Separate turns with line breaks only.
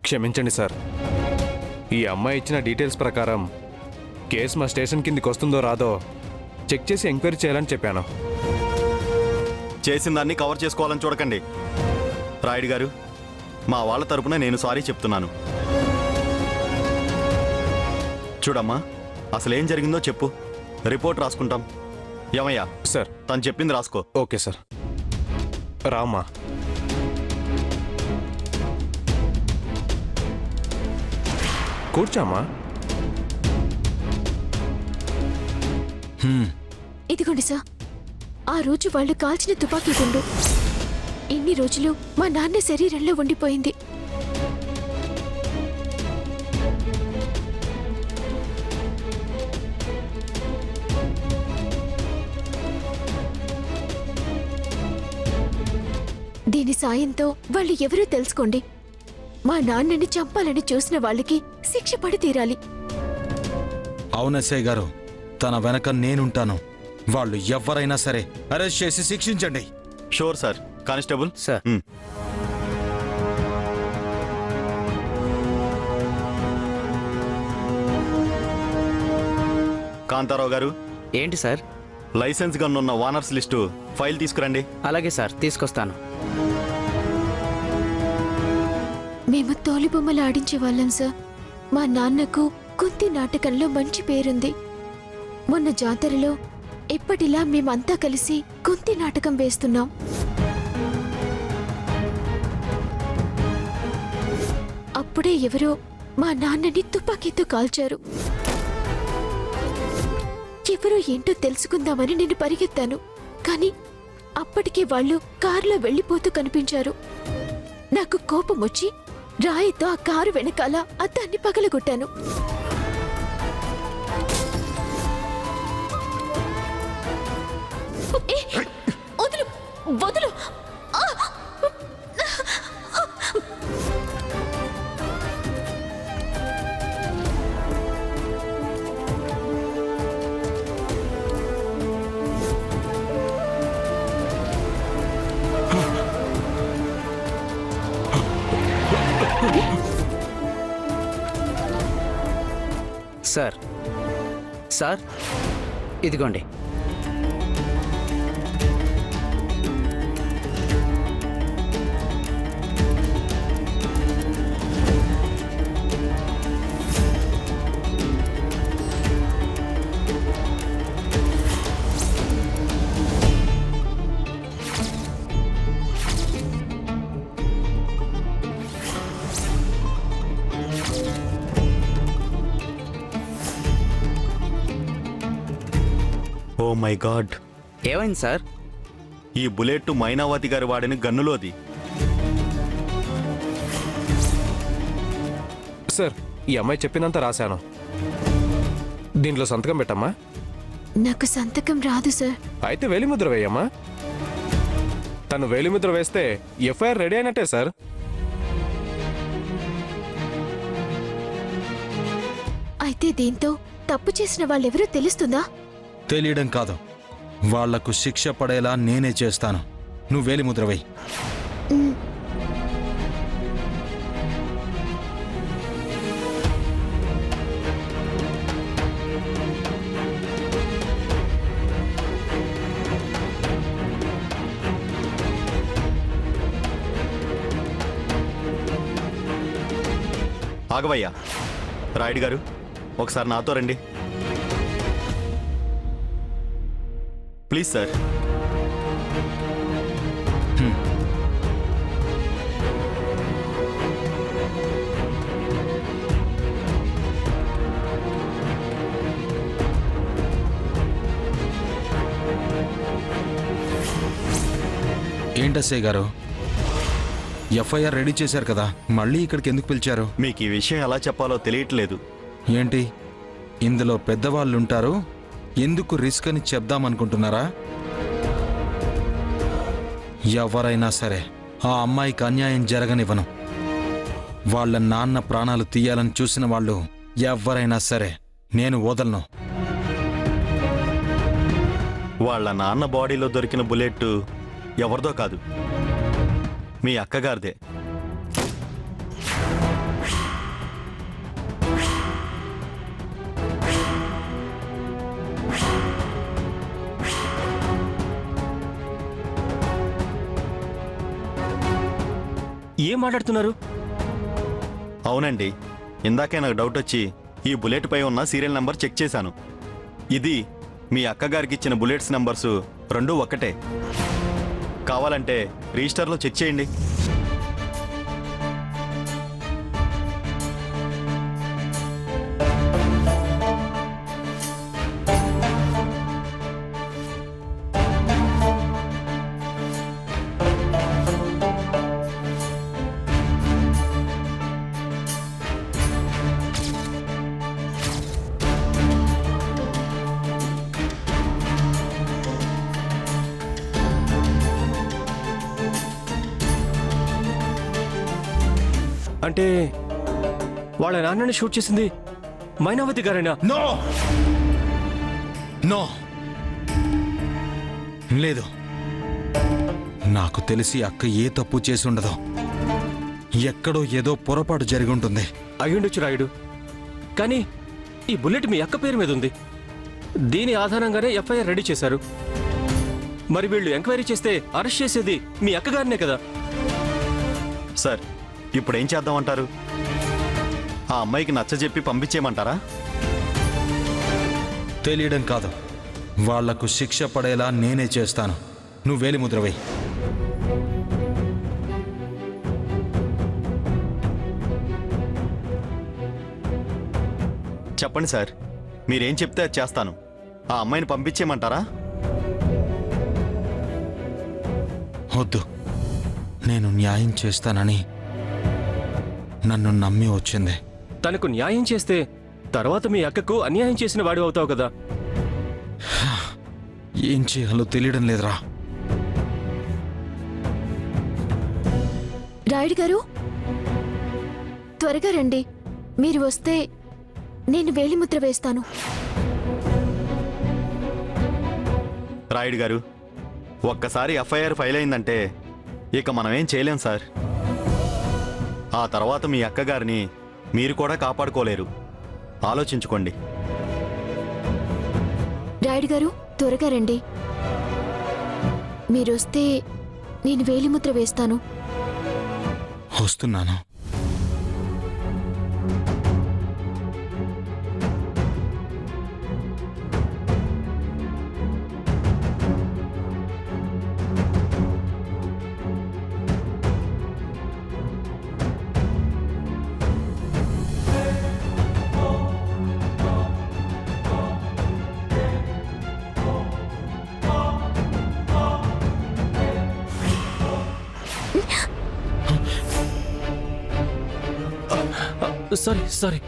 క్షమించండి సార్. ఈ అమ్మాయి ఇచ్చిన డీటెయిల్స్ ప్రకారం కేసు మా స్టేషన్ కిందికి వస్తుందో రాదో చెక్ చేసి ఎంక్వైరీ చేయాలని చెప్పాను.
చేసిన దాన్ని కవర్ చేసుకోవాలని చూడకండి. రాయుడు గారు, మా వాళ్ళ తరపున నేను సారీ చెప్తున్నాను. చూడమ్మా, అసలేం జరిగిందో చెప్పు, రిపోర్ట్ రాసుకుంటాం. ఏమయ్యా
సార్?
తను చెప్పింది రాసుకో.
Okay sir. రామా. కూర్చోమ్మా.
ఇదిగోండి సార్, ఆ రోజు వాళ్ళు కాల్చిన తుపాకీ గుండు ఇన్ని రోజులు మా నాన్న శరీరంలో ఉండిపోయింది. దీని సాయంతో వాళ్ళు ఎవరో తెలుసుకోండి. మా నాన్నని చంపాలని చూసిన వాళ్ళకి శిక్ష పడి తీరాలి.
అవునెస్ఐ గారు, తన వెనక నేనుంటాను. వాళ్ళు ఎవరైనా సరే అరెస్ట్ చేసి శిక్షించండి.
Sure sir. Constable
sir.
Kantharao గారు,
ఏంటి సార్?
లైసెన్స్ గన్ ఉన్న ఓనర్స్ లిస్టు ఫైల్ తీసుకురండి.
అలాగే సార్, తీసుకొస్తాను.
మేము తోలుబొమ్మలు ఆడించే వాళ్ళం సార్. మా నాన్నకు కుంతి నాటకంలో మంచి పేరుంది. మొన్న జాతరలో ఎప్పటిలా మేమంతా కలిసి కుంతి నాటకం వేస్తున్నాం. అప్పుడే ఎవరో మా నాన్నని తుపాకీతో కాల్చారు. ఎవరో ఏంటో తెలుసుకుందామని నేను పరిగెత్తాను. కానీ అప్పటికే వాళ్ళు కారులో వెళ్లిపోతూ కనిపించారు. నాకు కోపం వచ్చి రాయితో ఆ కారు వెనకాల అద్దాన్ని పగలగొట్టాను. వదులు, వదులు.
సార్, సార్, ఇదిగోండి.
ఓ మై గాడ్,
ఏమైంది సార్?
ఈ బుల్లెట్ మైనావతి గారి వాడిన గన్నులోది.
సార్, ఈ అమ్మాయి చెప్పినంత రాశాను. దీంట్లో సంతకం పెట్టమ్మా.
నాకు సంతకం రాదు సార్.
అయితే వేలిముద్ర వేయమ్మా. తను వేలిముద్ర వేస్తే ఎఫ్ఐఆర్ రెడీ అయినట్టే సార్.
అయితే దీంతో తప్పు చేసిన వాళ్ళెవరో తెలుస్తుందా?
తెలియడం కాదు, వాళ్లకు శిక్ష పడేలా నేనే చేస్తాను. నువ్వు వేలిముద్ర వేయి.
ఆగవయ్యా. రాయుడు గారు, ఒకసారి నాతో రండి ప్లీజ్ సార్.
ఏంటస్సే గారు, ఎఫ్ఐఆర్ రెడీ చేశారు కదా, మళ్ళీ ఇక్కడికి ఎందుకు పిలిచారు?
మీకు ఈ విషయం ఎలా చెప్పాలో తెలియట్లేదు.
ఏంటి, ఇందులో పెద్దవాళ్ళుంటారు, ఎందుకు రిస్క్ అని చెప్దామనుకుంటున్నారా? ఎవరైనా సరే ఆ అమ్మాయికి అన్యాయం జరగనివ్వను. వాళ్ళ నాన్న ప్రాణాలు తీయాలని చూసిన వాళ్ళు ఎవరైనా సరే నేను వదలను.
వాళ్ళ నాన్న బాడీలో దొరికిన బుల్లెట్ ఎవరిదో కాదు, మీ అక్కగారిదే.
ఏం మాట్లాడుతున్నారు?
అవునండి, ఇందాకే నాకు డౌట్ వచ్చి ఈ బుల్లెట్ పై ఉన్న సీరియల్ నంబర్ చెక్ చేశాను. ఇది మీ అక్కగారికి ఇచ్చిన బుల్లెట్స్ నంబర్సు రెండూ ఒక్కటే. కావాలంటే రిజిస్టర్లో చెక్ చేయండి.
అంటే వాళ్ళ నాన్నని షూట్ చేసింది మైనావతి గారేనా?
నో నో లేదు, నాకు తెలిసి అక్క ఏ తప్పు చేసి ఉండదు. ఎక్కడో ఏదో పొరపాటు జరిగి ఉంటుంది.
అయ్యుండొచ్చు రాయుడు, కానీ ఈ బుల్లెట్ మీ అక్క పేరు మీద ఉంది. దీని ఆధారంగానే ఎఫ్ఐఆర్ రెడీ చేశారు. మరి వీళ్ళు ఎంక్వైరీ చేస్తే అరెస్ట్ చేసేది మీ అక్కగారినే కదా?
సార్, ఇప్పుడు ఏం చేద్దామంటారు? ఆ అమ్మాయికి నచ్చజెప్పి పంపించేయమంటారా?
తెలియడం కాదు, వాళ్లకు శిక్ష పడేలా నేనే చేస్తాను. నువ్వు వేలిముద్ర వేయి.
చెప్పండి సార్, మీరేం చెప్తే అది చేస్తాను. ఆ అమ్మాయిని పంపించేయమంటారా?
వద్దు, నేను న్యాయం చేస్తానని నన్ను నమ్మి వచ్చింది.
తనకు న్యాయం చేస్తే తర్వాత మీ అక్కకు అన్యాయం చేసిన వాడు అవుతావు కదా?
ఏం చేయాలో తెలియడం లేదురా.
రాయుడు గారు, త్వరగా రండి. మీరు వస్తే నేను వేలిముద్ర వేస్తాను.
రాయుడు గారు, ఒక్కసారి ఎఫ్ఐఆర్ ఫైల్ అయిందంటే ఇక మనం ఏం చేయలేం సార్. ఆ తర్వాత మీ అక్కగారిని మీరు కూడా కాపాడుకోలేరు. ఆలోచించుకోండి.
రాయుడు గారు, త్వరగా రండి. మీరొస్తే నేను వేలిముద్ర వేస్తాను.
వస్తున్నాను.
Sorry sorry